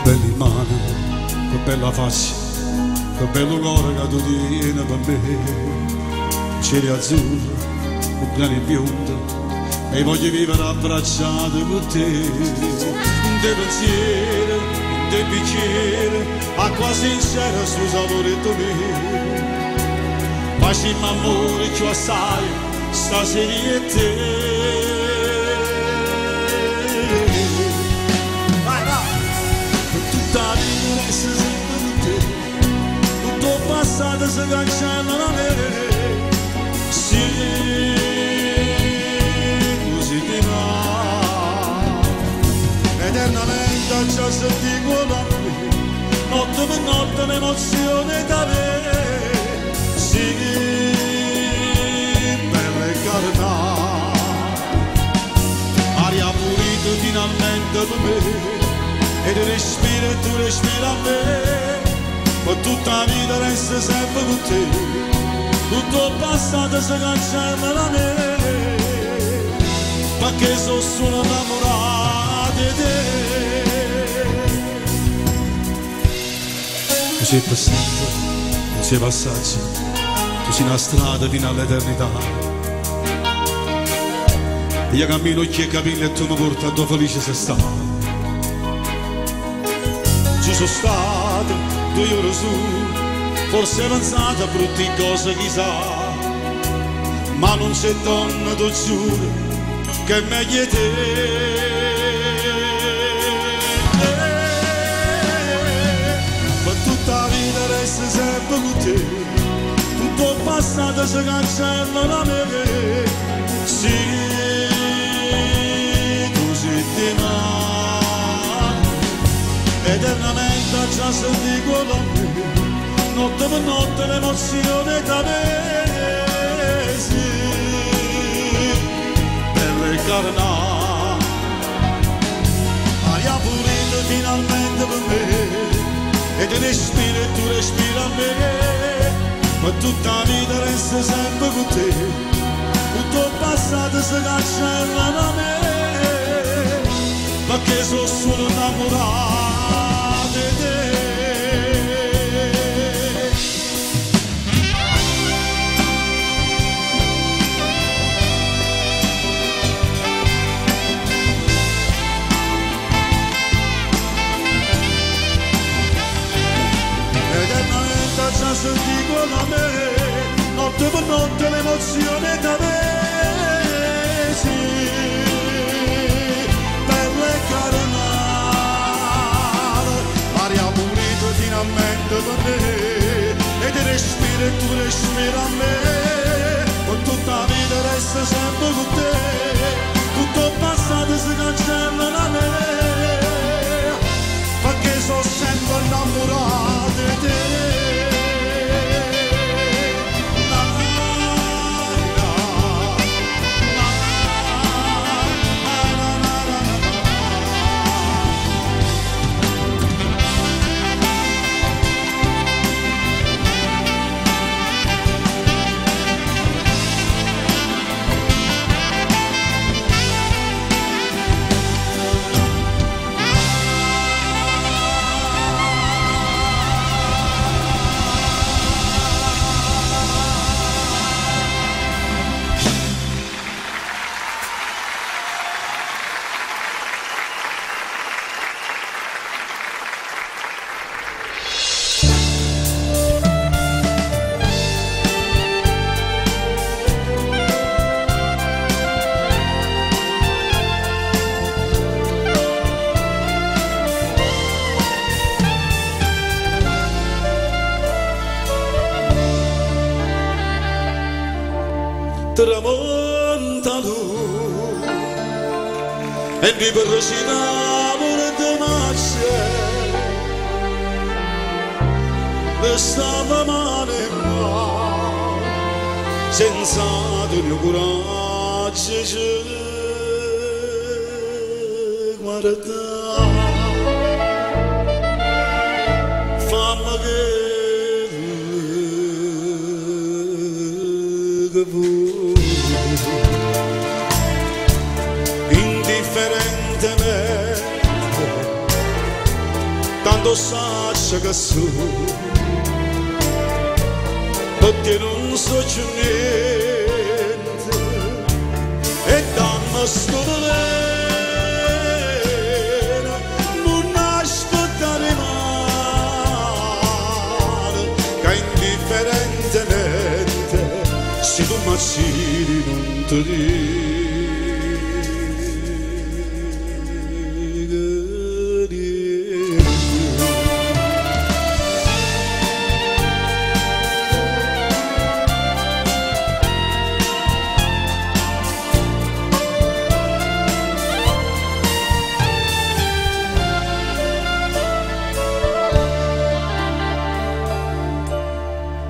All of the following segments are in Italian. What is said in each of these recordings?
Belli mani, che bella faccia, che bello cuore che tu tieni per me. Cieli azzurri, piani biondi, e voglio vivere abbracciato con te. De pensiero, de bicchiere, acqua sincera sul sapore mio. Pace in amore che assai, stasera è te. Tutta la vita resta sempre con te, tutto il passato si cancella da me. Sì, così ti va, eternamente già senti quello a me, notte per notte un'emozione da me. Sì, bella e carità, aria pulita finalmente per me. E tu respiri e tu respiri a me, ma tutta la vita resta sempre con te, tutto il passato si cancella da me, perché sono innamorato di te. Tu sei passato, tu sei passaggio, tu sei una strada fino all'eternità. Io cammino che capelli e tu mi porti a tua felice sei stato. Ci sono state 2 ore su, forse pensate a brutte cose chissà, ma non c'è donna, ti giuro, che è meglio di te. Ma tutta la vita resta sempre con te, tutto il passato si cancella da me. Sì, così ti va, eternamente già senti quello a me, notte per notte l'emozione da me. Sì, bella e carnà, aria pulita finalmente per me, e tu respiri e tu respiri a me, ma tutta la vita resta sempre con te, tutto il passato si cancella da me, perché sono solo innamorato. Eternamente già senti quello a me, notte per notte l'emozione da me. Sì, bella e carinare, aria pulita finalmente per me, e ti respiri e tu respiri a me, con tutta la vita resta sempre con te, tutto il passato si cancella da me, perché sono sempre innamorato di te. Tramontano e mi percinavo di macce, restava mano in mano senza il mio coraggio ci guardava. quando saccia che su perché non so più niente e dammi sto veleno non aspettare male che indifferentemente se tu m'assiri non ti dico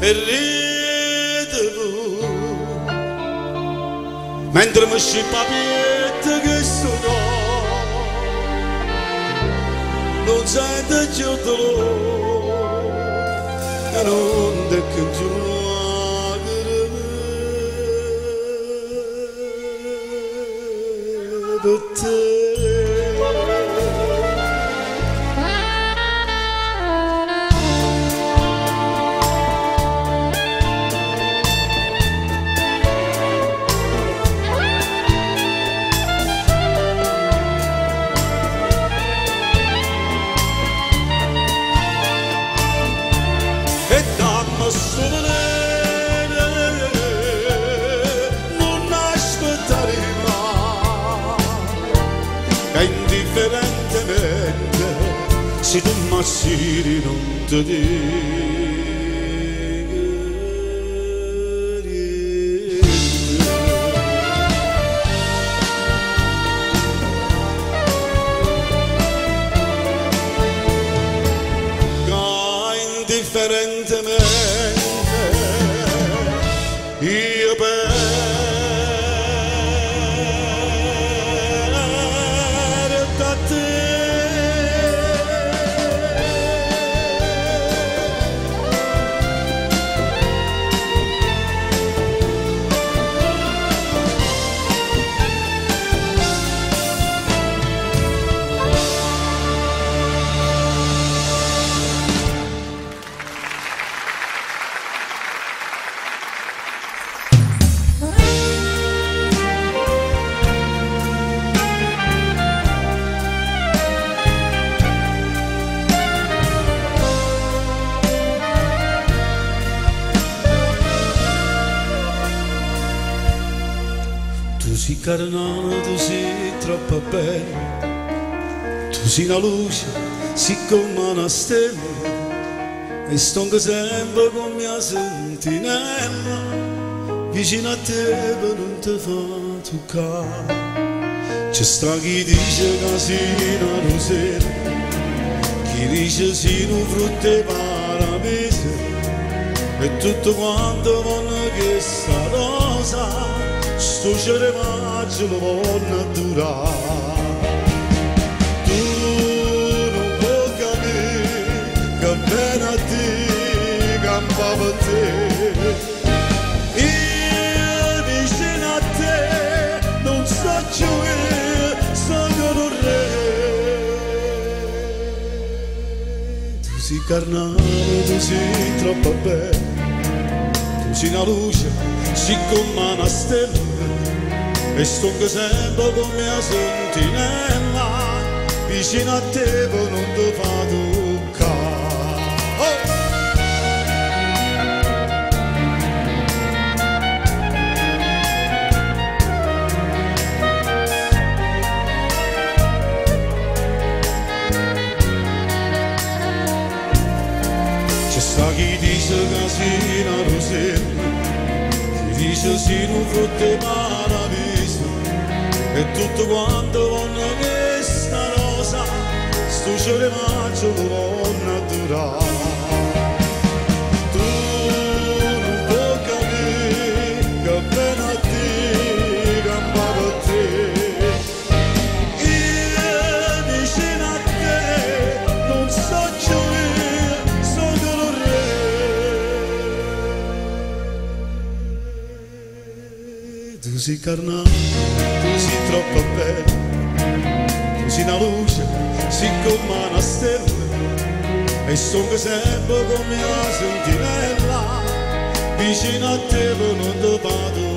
e ridevo mentre mi scippa pietta che sono non sento più dolore e non te che più per te. Non aspettare mai, indifferentemente, se tu m'assiri non ti dico indifferentemente. Io perdo a te Tu sei carnale, tu sei troppo bella, tu sei una luce, sei come una stella, e sto sempre con mia sentinella, vicino a te per non ti fa toccare. C'è sta chi dice che sei una rosetta, chi dice sei un frutto di paradiso, e tutto quanto vanno che sta rosa, sto ceremaggio lo voglio durare. Tu non puoi capire che bene a te campa per te. Io vicino a te non so più io, sono un re. Tu sei carnale, tu sei troppo bella, tu sei una luce, sei come una stella, e sto sempre con mia sentinella, vicino a te per non ti fa toccare. Oh! C'è sta chi dice che sei una rosetta, dice sì un frutto di paradiso, e tutto quanto vanno questa rosa, sto ceremaggio lo voglio durare. Tu non puoi capire che bene a te campa per te. Io vicino a te non so più io, sono un re. Tu sei carnale, tu sei troppo bella, tu sei una luce, sei come una stella, e sono sempre come la sentinella vicino a te per non ti vado